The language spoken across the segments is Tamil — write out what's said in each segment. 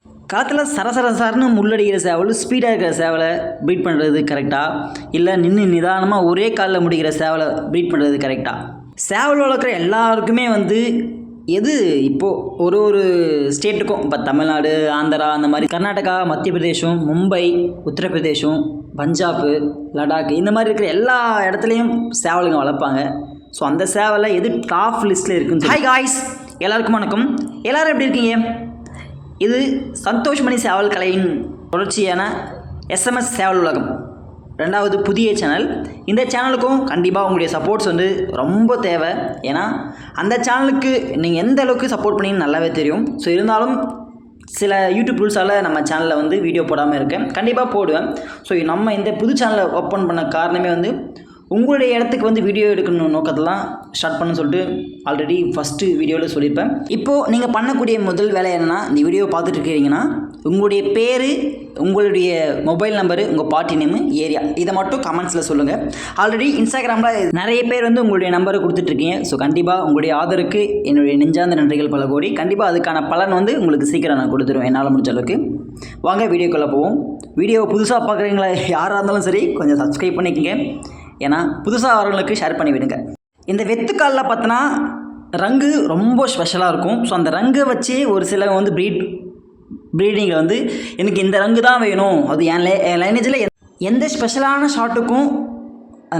காற்றுல சரசரன்னு முள்ளடிக்கிற சேவல் ஸ்பீடாக இருக்கிற சேவலை ப்ரீட் பண்ணுறது கரெக்டாக, இல்லை நின்று நிதானமாக ஒரே காலில் முடிக்கிற சேவலை ப்ரீட் பண்ணுறது கரெக்டாக? சேவல் வளர்க்குற எல்லாருக்குமே எது இப்போது ஒரு ஸ்டேட்டுக்கும், இப்போ தமிழ்நாடு, ஆந்திரா, அந்த மாதிரி கர்நாடகா, மத்திய பிரதேசம், மும்பை, உத்தரப்பிரதேசம், பஞ்சாப், லடாக், இந்த மாதிரி இருக்கிற எல்லா இடத்துலையும் சேவலுங்க வளர்ப்பாங்க. ஸோ அந்த சேவலை எது டாப் லிஸ்ட்டில் இருக்குன்னு ஹாய் காய்ஸ், எல்லாருக்கும் வணக்கம். எல்லோரும் எப்படி இருக்கீங்க? இது சந்தோஷ் மணி சேவல் கலையின் தொடர்ச்சியான எஸ்எம்எஸ் சேவல் உலகம் 2வது புதிய சேனல். இந்த சேனலுக்கும் கண்டிப்பாக உங்களுடைய சப்போர்ட்ஸ் ரொம்ப தேவை. ஏன்னா அந்த சேனலுக்கு நீங்கள் எந்த அளவுக்கு சப்போர்ட் பண்ணீங்கன்னு நல்லாவே தெரியும். ஸோ இருந்தாலும் சில யூடியூப் ரூல்ஸால் நம்ம சேனலில் வீடியோ போடாமல் இருக்கேன். கண்டிப்பாக போடுவேன். ஸோ நம்ம இந்த புது சேனலை ஓப்பன் பண்ண காரணமே உங்களுடைய இடத்துக்கு வீடியோ எடுக்கணும் நோக்கத்தெல்லாம் ஸ்டார்ட் பண்ணணும்னு சொல்லிட்டு ஆல்ரெடி ஃபஸ்ட்டு வீடியோவில் சொல்லியிருப்பேன். இப்போது நீங்கள் பண்ணக்கூடிய முதல் வேலை என்னென்னா, இந்த வீடியோ பார்த்துட்டு இருக்கிறீங்கன்னா உங்களுடைய பேர், உங்களுடைய மொபைல் நம்பரு, உங்கள் பார்ட்டி நேமு, ஏரியா, இதை மட்டும் கமெண்ட்ஸில் சொல்லுங்கள். ஆல்ரெடி இன்ஸ்டாகிராமில் நிறைய பேர் உங்களுடைய நம்பரை கொடுத்துட்ருக்கீங்க. ஸோ கண்டிப்பாக உங்களுடைய ஆதரவுக்கு என்னுடைய நெஞ்சார்ந்த நன்றிகள் பல கோடி. கண்டிப்பாக அதுக்கான பலன் உங்களுக்கு சீக்கிரம் நான் கொடுத்துருவேன் என்னால் முடிஞ்ச அளவுக்கு. வாங்க வீடியோக்குள்ளே போவோம். வீடியோவை புதுசாக பார்க்குறீங்களா யாராக இருந்தாலும் சரி, கொஞ்சம் சப்ஸ்கிரைப் பண்ணிக்கோங்க. ஏன்னா புதுசாக வரவங்களுக்கு ஷேர் பண்ணி விடுங்க. இந்த வெத்துக்காலில் பார்த்தோன்னா ரங்கு ரொம்ப ஸ்பெஷலாக இருக்கும். ஸோ அந்த ரங்கை வச்சு ஒரு சில ப்ரீடிங்கில் எனக்கு இந்த ரங்கு தான் வேணும், அது என் லைனேஜில் எந்த ஸ்பெஷலான ஷாட்டுக்கும்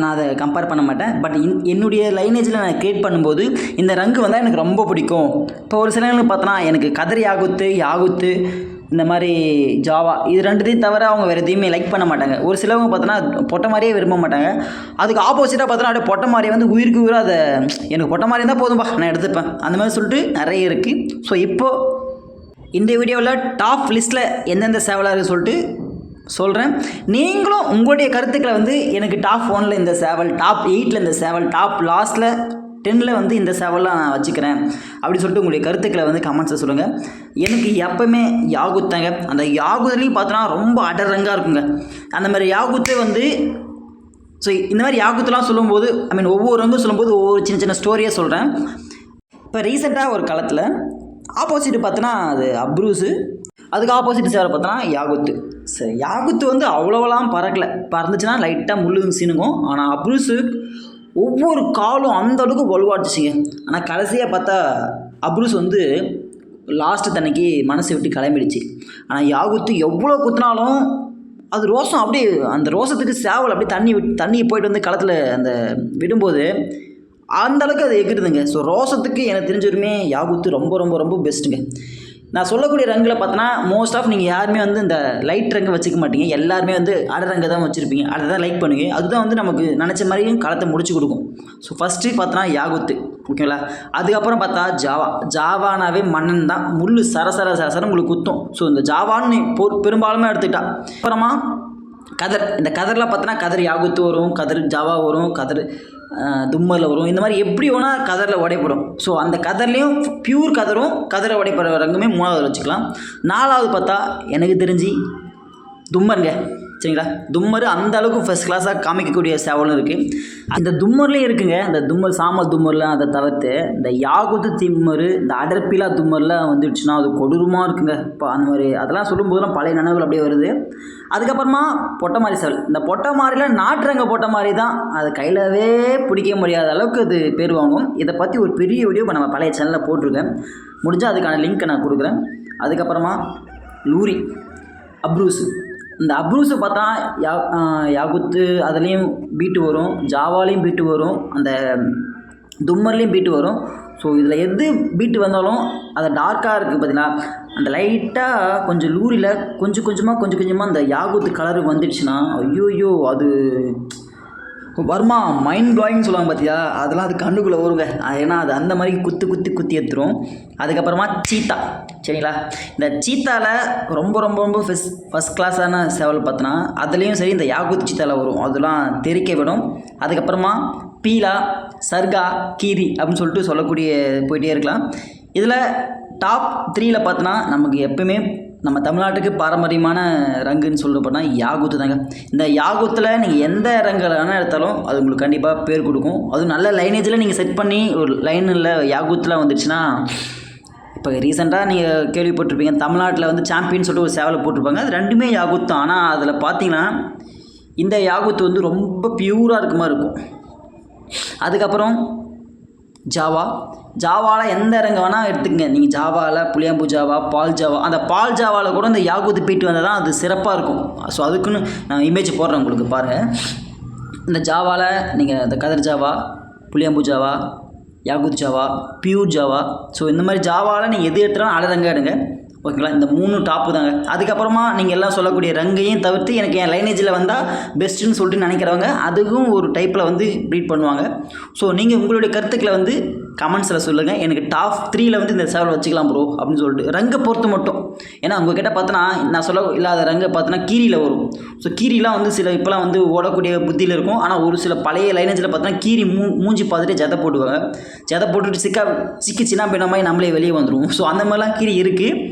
நான் அதை கம்பேர் பண்ண மாட்டேன். பட் என்னுடைய லைனேஜில் நான் க்ரியேட் பண்ணும்போது இந்த ரங்கு எனக்கு ரொம்ப பிடிக்கும். இப்போ ஒரு சிலங்களுக்கு பார்த்தோன்னா எனக்கு கதர் யாகுத்து இந்த மாதிரி ஜாவா, இது ரெண்டுத்தையும் தவிர அவங்க வேறு எதையுமே லைக் பண்ண மாட்டாங்க. ஒரு சிலவங்க பார்த்தோன்னா பொட்டை மாதிரியே விரும்ப மாட்டாங்க. அதுக்கு ஆப்போசிட்டாக பார்த்தோன்னா அப்படியே பொட்டை மாதிரியே உயிருக்கு உயிராக அதை எனக்கு பொட்டை மாதிரி இருந்தால் போதும்பா நான் எடுத்துப்பேன், அந்த மாதிரி சொல்லிட்டு நிறைய இருக்குது. ஸோ இப்போது இந்த வீடியோவில் டாப் லிஸ்ட்டில் எந்தெந்த சேவலாக இருக்குது சொல்லிட்டு சொல்கிறேன். நீங்களும் உங்களுடைய கருத்துக்களை எனக்கு டாப் 1ல் இந்த சேவல், டாப் 8ல் இந்த சேவல், டாப் லாஸ்ட்டில் 10ல் இந்த சேவல்லாம் நான் வச்சுக்கிறேன் அப்படின்னு சொல்லிட்டு உங்களுடைய கருத்துக்களை கமெண்ட்ஸில் சொல்லுங்கள். எனக்கு எப்போவுமே யாகுத்தாங்க. அந்த யாகுத்துலேயும் பார்த்தோன்னா ரொம்ப அடரங்காக இருக்குங்க. அந்த மாதிரி யாகுத்து ஸோ இந்த மாதிரி யாகுத்துலாம் சொல்லும்போது ஒவ்வொரு ரங்கும் சொல்லும்போது ஒவ்வொரு சின்ன சின்ன ஸ்டோரியாக சொல்கிறேன். இப்போ ரீசெண்டாக ஒரு காலத்தில் ஆப்போசிட்டு பார்த்தோன்னா அது அப்ரூஸு, அதுக்கு ஆப்போசிட் சேவலை பார்த்தோன்னா யாகுத்து. சரி, யாகுத்து அவ்வளோவெல்லாம் பறந்துச்சுன்னா லைட்டாக முள்ளு சீனுக்கும். ஆனால் அப்ரூஸு ஒவ்வொரு காலும் அந்தளவுக்கு வலுவாடுச்சுங்க. ஆனால் கடைசியாக பார்த்தா அப்ரூஸ் லாஸ்ட்டு தன்னைக்கு மனசை விட்டு கிளம்பிடுச்சு. ஆனால் யாகுத்து எவ்வளோ குத்தினாலும் அது ரோசம் அப்படியே, அந்த ரோசத்துக்கு சேவல் அப்படியே தண்ணி போயிட்டு களத்தில் அந்த விடும்போது அந்தளவுக்கு அது எகிருதுங்க. ஸோ ரோசத்துக்கு எனக்கு தெரிஞ்சவருமே யாகுத்து ரொம்ப ரொம்ப ரொம்ப பெஸ்ட்டுங்க. நான் சொல்லக்கூடிய ரங்கில் பார்த்தோன்னா மோஸ்ட் ஆஃப் நீங்கள் யாருமே இந்த லைட் ரங்கை வச்சுக்க மாட்டீங்க. எல்லாருமே அடை ரங்கை தான் வச்சுருப்பீங்க. அதை தான் லைக் பண்ணுவீங்க. அதுதான் நமக்கு நினச்ச மாதிரியும் களத்தை முடிச்சு கொடுக்கும். ஸோ ஃபஸ்ட்டு பார்த்தோன்னா யாகுத்து, ஓகேங்களா? அதுக்கப்புறம் பார்த்தா ஜாவானாவே மன்னன் தான். முள் சரசர உங்களுக்கு குத்தும். ஸோ இந்த ஜாவான்னு பெரும்பாலுமே எடுத்துக்கிட்டா. அப்புறமா கதர், இந்த கதரில் பார்த்தோன்னா கதர் யாகுத்து வரும், கதர் ஜாவா வரும், கதர் தும்மரில் வரும். இந்த மாதிரி எப்படி வேணால் கதரில் உடைப்படும். ஸோ அந்த கதர்லேயும் பியூர் கதரை உடைப்படுற ரங்குமே 3வது வச்சுக்கலாம். 4வது பார்த்தா எனக்கு தெரிஞ்சு தும்மருங்க, சரிங்களா? தும்மர் அந்த அளவுக்கு ஃபஸ்ட் கிளாஸாக காமிக்கக்கூடிய சேவலும் இருக்குது. அந்த தும்மர்லேயும் இருக்குங்க. இந்த தும்மல் சாமல் தும்மர்லாம் அதை தவிர்த்து இந்த யாகுத்து திம்மர், இந்த அடர்பிலா தும்மர்லாம் வந்துடுச்சுன்னா அது கொடூரமாக இருக்குங்க. இப்போ அந்த மாதிரி அதெல்லாம் சொல்லும்போதெல்லாம் பழைய நினைவுகள் அப்படியே வருது. அதுக்கப்புறமா பொட்டை மாதிரி சேவல், இந்த பொட்டை மாதிரிலாம் நாட்டுரங்க பொட்டை மாதிரி தான், அது கையிலவே பிடிக்க முடியாத அளவுக்கு அது பேர் வாங்கும். இதை பற்றி ஒரு பெரிய வீடியோ இப்போ நம்ம பழைய சேனலில் போட்டிருக்கேன். முடிஞ்சால் அதுக்கான லிங்க்கை நான் கொடுக்குறேன். அதுக்கப்புறமா லூரி, அப்ரூஸு. இந்த அப்ரூஸை பார்த்தா யாகுத்து அதுலேயும் பீட்டு வரும், ஜாவாலையும் பீட்டு வரும், அந்த தும்மர்லேயும் பீட்டு வரும். ஸோ இதில் எது பீட்டு வந்தாலும் அது டார்க்காக இருக்குது பார்த்தீங்களா, அந்த லைட்டாக கொஞ்சம் லூரியில் கொஞ்சம் கொஞ்சமாக அந்த யாகுத்து கலரு வந்துடுச்சுன்னா ஐயோ அது வருமா மைண்ட் ப்ளாயிங்னு சொல்லுவாங்க பார்த்தியா, அதெல்லாம் அது கண்ணுக்குள்ளே வருங்க. ஏன்னா அது அந்த மாதிரி குத்தி எடுத்துரும். அதுக்கப்புறமா சீத்தா, சரிங்களா? இந்த சீத்தாவில் ரொம்ப ரொம்ப ரொம்ப ஃபஸ்ட் கிளாஸான சேவல் பார்த்தோன்னா அதுலேயும் சரி இந்த யாகுத்து சீத்தாவில் வரும், அதெல்லாம் தெரிக்க விடும். அதுக்கப்புறமா பீலா, சர்கா, கீரி அப்படின்னு சொல்லிட்டு சொல்லக்கூடிய போயிட்டே இருக்கலாம். இதில் டாப் 3ல் பார்த்தோன்னா நமக்கு எப்பவுமே நம்ம தமிழ்நாட்டுக்கு பாரம்பரியமான ரங்குன்னு சொல்ல போனால் யாகுத்து தாங்க. இந்த யாகுத்தில் நீங்கள் எந்த ரங்கில் வேணால் எடுத்தாலும் அது உங்களுக்கு கண்டிப்பாக பேர் கொடுக்கும். அதுவும் நல்ல லைனேஜில் நீங்கள் செட் பண்ணி ஒரு லைனில் யாகுத்தில் வந்துடுச்சுன்னா இப்போ ரீசெண்டாக நீங்கள் கேள்விப்பட்டிருப்பீங்க, தமிழ்நாட்டில் வந்து சாம்பியன் சொல்லிட்டு ஒரு சேவலை போட்டிருப்பாங்க. அது ரெண்டுமே யாகுத் தான். ஆனால் அதில் பார்த்தீங்கன்னா இந்த யாகுத் வந்து ரொம்ப பியூராக இருக்க மாதிரி இருக்கும். அதுக்கப்புறம் ஜாவாவில் எந்த ரங்கு வேணால் எடுத்துக்கங்க. நீங்கள் ஜாவாவில் புளியாம்பூ ஜாவா, பால் ஜாவா, அந்த பால் ஜாவாவில் கூட இந்த யாகுத் பீட்டு வந்தால் தான் அது சிறப்பாக இருக்கும். ஸோ அதுக்குன்னு நான் இமேஜ் போடுறேன் உங்களுக்கு பாருங்கள். இந்த ஜாவாவில் நீங்கள் இந்த கதர் ஜாவா, புளியாம்பூ ஜாவா, யாகுத் ஜாவா, பியூர் ஜாவா, ஸோ இந்த மாதிரி ஜாவாவில் நீங்கள் எது எடுத்தாலும் அடரங்க எடுங்க. ஓகேங்களா? இந்த 3 டாப்பு தாங்க. அதுக்கப்புறமா நீங்கள் எல்லாம் சொல்லக்கூடிய ரங்கையும் தவிர்த்து எனக்கு என் லைனேஜில் வந்தால் பெஸ்ட்டுன்னு சொல்லிட்டு நினைக்கிறவங்க அதுவும் ஒரு டைப்பில் வந்து ப்ரீட் பண்ணுவாங்க. ஸோ நீங்கள் உங்களுடைய கருத்துக்களை வந்து கமெண்ட்ஸில் சொல்லுங்கள். எனக்கு டாப் 3ல் வந்து இந்த சேவலை வச்சுக்கலாம் ப்ரோ அப்படின்னு சொல்லிட்டு. ரங்கை பொறுத்து மட்டும், ஏன்னா உங்கள்கிட்ட பார்த்தோன்னா நான் சொல்ல இல்லாத ரங்கை பார்த்தோன்னா கீரியில் வரும். ஸோ கீரிலாம் வந்து சில இப்போலாம் வந்து ஓடக்கூடிய புத்தியில் இருக்கும். ஆனால் ஒரு சில பழைய லைனேஜில் பார்த்தோன்னா கீரி மூஞ்சி பார்த்துட்டு ஜதை போட்டுவாங்க. ஜதை போட்டுட்டு சிக்கிச்சின்னா பின்ன மாதிரி நம்மளே வெளியே வந்துடுவோம். ஸோ அந்த மாதிரிலாம் கீரி இருக்குது.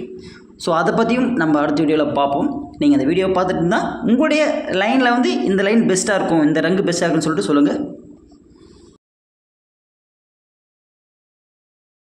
ஸோ அதை பற்றியும் நம்ம அடுத்த வீடியோவில் பார்ப்போம். நீங்கள் அந்த வீடியோவை பார்த்துட்டு இருந்தால் உங்களுடைய லைனில் வந்து இந்த லைன் பெஸ்ட்டாக இருக்கும், இந்த ரங்கு பெஸ்ட்டாக இருக்குன்னு சொல்லிட்டு சொல்லுங்கள்.